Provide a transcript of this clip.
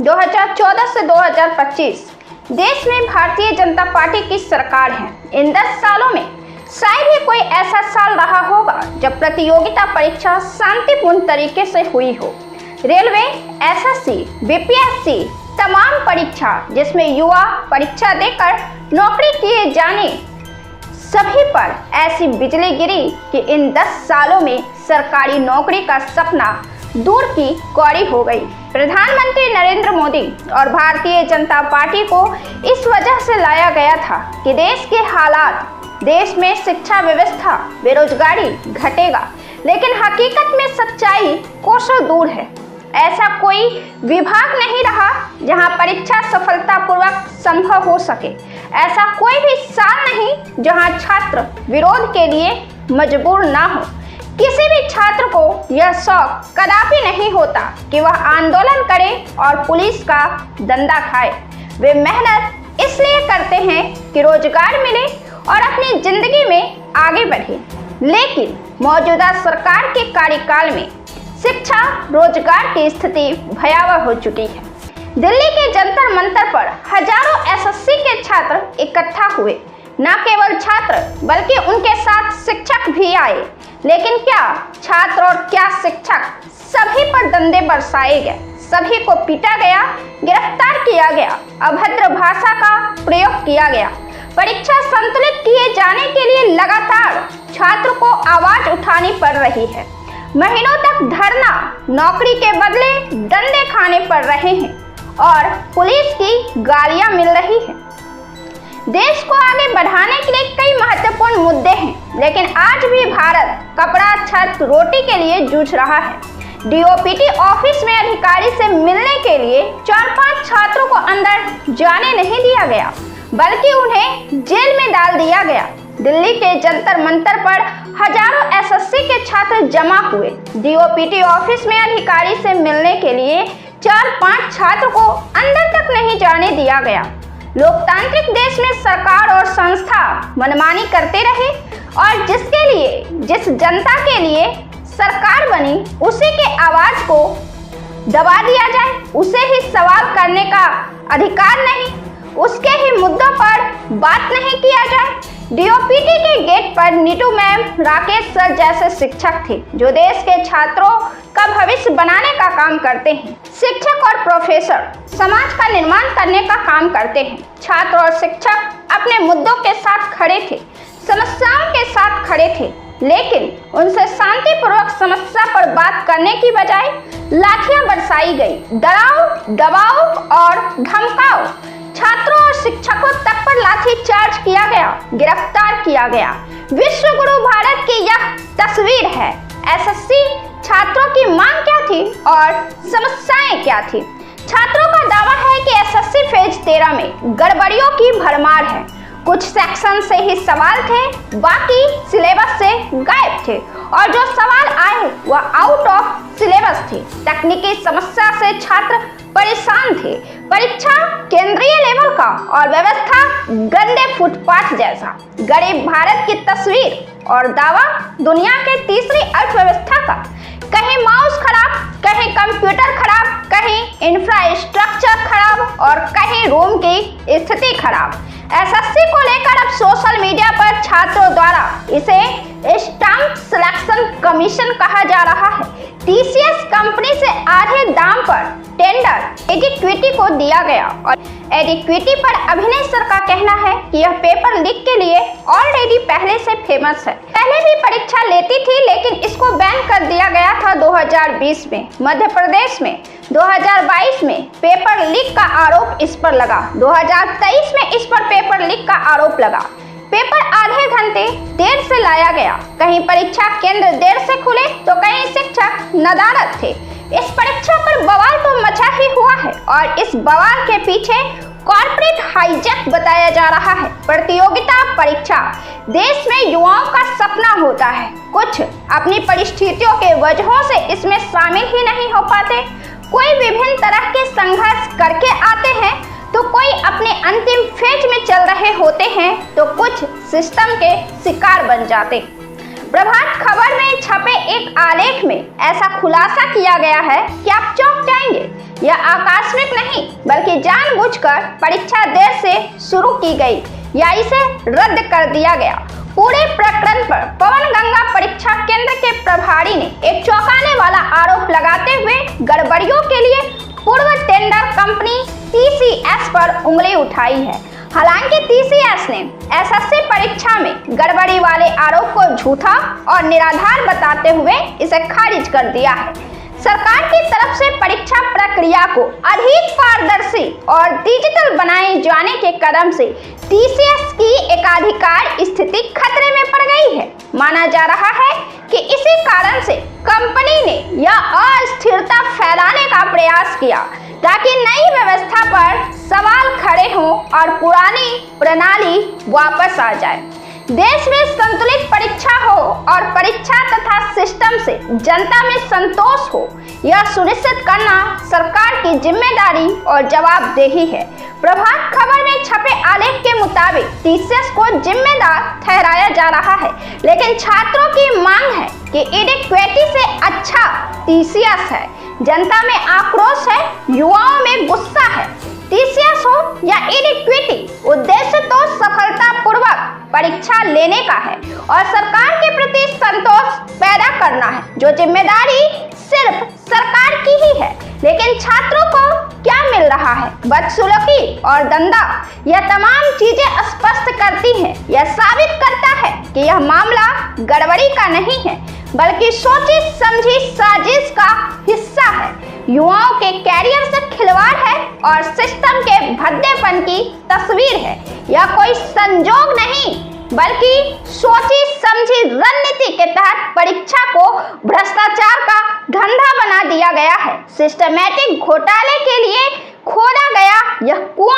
2014 से 2025 देश में भारतीय जनता पार्टी की सरकार है। इन 10 सालों में शायद ही कोई ऐसा साल रहा होगा जब प्रतियोगिता परीक्षा शांतिपूर्ण तरीके से हुई हो। रेलवे, एसएससी, बीपीएससी तमाम परीक्षा जिसमें युवा परीक्षा देकर नौकरी किए जाने सभी पर ऐसी बिजली गिरी कि इन 10 सालों में सरकारी नौकरी का सपना दूर की कौड़ी हो गई। प्रधानमंत्री नरेंद्र मोदी और भारतीय जनता पार्टी को इस वजह से लाया गया था कि देश के हालात, देश में शिक्षा व्यवस्था, बेरोजगारी घटेगा, लेकिन हकीकत में सच्चाई कोसों दूर है। ऐसा कोई विभाग नहीं रहा जहां परीक्षा सफलतापूर्वक संभव हो सके। ऐसा कोई भी साल नहीं जहां छात्र विरोध के लिए मजबूर ना हो। किसी भी छात्र को यह शौक कदापि नहीं होता कि वह आंदोलन करे और पुलिस का डंडा खाए। वे मेहनत इसलिए करते हैं कि रोजगार मिले और अपनी जिंदगी में आगे बढ़े। लेकिन मौजूदा सरकार के कार्यकाल में शिक्षा, रोजगार की स्थिति भयावह हो चुकी है। दिल्ली के जंतर मंतर पर हजारों एसएससी के छात्र इकट्ठा हुए। न केवल छात्र बल्कि उनके साथ शिक्षक भी आए। लेकिन क्या छात्र और क्या शिक्षक, सभी पर डंडे बरसाए गए, सभी को पीटा गया, गिरफ्तार किया गया, अभद्र भाषा का प्रयोग किया गया। परीक्षा संतुलित किए जाने के लिए लगातार छात्र को आवाज उठानी पड़ रही है। महीनों तक धरना, नौकरी के बदले डंडे खाने पड़ रहे हैं और पुलिस की गालियां मिल रही है। देश को आगे बढ़ाने के लिए कई महत्वपूर्ण मुद्दे हैं, लेकिन आज भी भारत कपड़ा, छत, रोटी के लिए जूझ रहा है। डीओपीटी ऑफिस में अधिकारी से मिलने के लिए 4-5 छात्रों को अंदर जाने नहीं दिया गया, बल्कि उन्हें जेल में डाल दिया गया। दिल्ली के जंतर मंतर पर हजारों एसएससी के छात्र जमा हुए। डीओपीटी ऑफिस में अधिकारी से मिलने के लिए 4-5 छात्र को अंदर तक नहीं जाने दिया गया। लोकतांत्रिक देश में सरकार और संस्था मनमानी करते रहे और जिस जनता के लिए सरकार बनी उसी के आवाज को दबा दिया जाए, उसे ही सवाल करने का अधिकार नहीं, उसके ही मुद्दों पर बात नहीं किया जाए। डीओपीटी के गेट पर नीतू मैम, राकेश सर जैसे शिक्षक थे जो देश के छात्रों का भविष्य बनाने का काम करते हैं। शिक्षक और प्रोफेसर समाज का निर्माण करने का काम करते हैं। छात्र और शिक्षक अपने मुद्दों के साथ खड़े थे, समस्याओं के साथ खड़े थे, लेकिन उनसे शांतिपूर्वक समस्या पर बात करने की बजाय लाठियां बरसाई गई। डराओ, दबाओ और धमकाओ। छात्रों और शिक्षकों तक पर लाठी चार्ज किया गया, गिरफ्तार किया गया। विश्व गुरु भारत की यह तस्वीर है। एसएससी छात्रों की मांग क्या थी और समस्याएं क्या थी? छात्रों का दावा है कि एसएससी फेज 13 में गड़बड़ियों की भरमार है। कुछ सेक्शन से ही सवाल थे, बाकी सिलेबस से गायब थे और जो सवाल आए वह आउट ऑफ सिलेबस थे। तकनीकी समस्या से छात्र परेशान थे। परीक्षा केंद्रीय लेवल का और व्यवस्था गंदे फुटपाथ जैसा। गरीब भारत की तस्वीर और दावा दुनिया के तीसरी अर्थव्यवस्था का। कहीं माउस खराब, कहीं कंप्यूटर खराब, कहीं इंफ्रास्ट्रक्चर खराब और कहीं रूम की स्थिति खराब। एसएससी को लेकर अब सोशल मीडिया पर छात्रों द्वारा इसे स्टाम्प सिलेक्शन कमीशन कहा जा रहा है। टीसीएस कंपनी से आधे दाम पर टेंडर एडिक्विटी को दिया गया और एडिक्विटी पर अभिनय सर का कहना है कि यह पेपर लीक के लिए ऑलरेडी पहले से फेमस है। पहले भी परीक्षा लेती थी, लेकिन इसको बैन कर दिया गया था 2020 में। मध्य प्रदेश में 2022 में पेपर लीक का आरोप इस पर लगा। 2023 में इस पर पेपर लीक का आरोप लगा। पेपर आधे घंटे देर से लाया गया। कहीं परीक्षा केंद्र देर से खुले तो कहीं शिक्षक नदारद थे। इस परीक्षा पर बवाल तो मचा ही हुआ है और इस बवाल के पीछे कॉर्पोरेट हाईजैक बताया जा रहा है। प्रतियोगिता परीक्षा देश में युवाओं का सपना होता है। कुछ अपनी परिस्थितियों के वजहों से इसमें शामिल ही नहीं हो पाते। कोई विभिन्न तरह के संघर्ष करके आते हैं तो कोई अपने अंतिम फेज में चल रहे होते हैं तो कुछ सिस्टम के शिकार बन जाते। प्रभात खबर में छपे एक आलेख में ऐसा खुलासा किया गया है कि आप चौंक जाएंगे। यह आकस्मिक नहीं बल्कि जानबूझकर परीक्षा देर से शुरू की गई या इसे रद्द कर दिया गया। पूरे प्रकरण पर पवन गंगा परीक्षा केंद्र के प्रभारी ने एक चौंकाने वाला आरोप लगाते हुए गड़बड़ियों के लिए पूर्व टेंडर कंपनी TCS पर उंगली उठाई है। हालांकि TCS ने SSC परीक्षा में गड़बड़ी वाले आरोप को झूठा और निराधार बताते हुए इसे खारिज कर दिया है। सरकार की तरफ से परीक्षा प्रक्रिया को अधिक पारदर्शी और डिजिटल बनाए जाने के कदम से TCS की एकाधिकार स्थिति खतरे में पड़ गई है। माना जा रहा है कि इसी कारण से कंपनी ने यह अस्थिरता फैलाने का प्रयास किया ताकि नई व्यवस्था पर सवाल खड़े हों और पुरानी प्रणाली वापस आ जाए। देश में संतुलित परीक्षा हो और परीक्षा तथा सिस्टम से जनता में संतोष हो, यह सुनिश्चित करना सरकार की जिम्मेदारी और जवाबदेही है। प्रभात खबर में छपे आलेख के मुताबिक TCS को जिम्मेदार ठहराया जा रहा है, लेकिन छात्रों की मांग है कि इनेक्विटी से अच्छा TCS है। जनता में आक्रोश है, युवाओं में गुस्सा है। TCS हो या इनेक्विटी, उद्देश्य तो सफलतापूर्वक परीक्षा लेने का है और सरकार के प्रति संतोष पैदा करना है, जो जिम्मेदारी सिर्फ सरकार की ही है। लेकिन छात्रों को क्या मिल रहा है? बदसलूकी और दंगा। यह तमाम चीजें स्पष्ट करती हैं, यह साबित करता है कि यह मामला गड़बड़ी का नहीं है बल्कि सोची समझी साजिश का हिस्सा है। युवाओं के कैरियर से खिलवाड़ है और सिस्टम के भद्देपन की तस्वीर है। यह कोई संजोग नहीं बल्कि सोची समझी रणनीति के तहत परीक्षा को भ्रष्टाचार का धंधा बना दिया गया है। सिस्टमैटिक घोटाले के लिए खोदा गया यह कुआं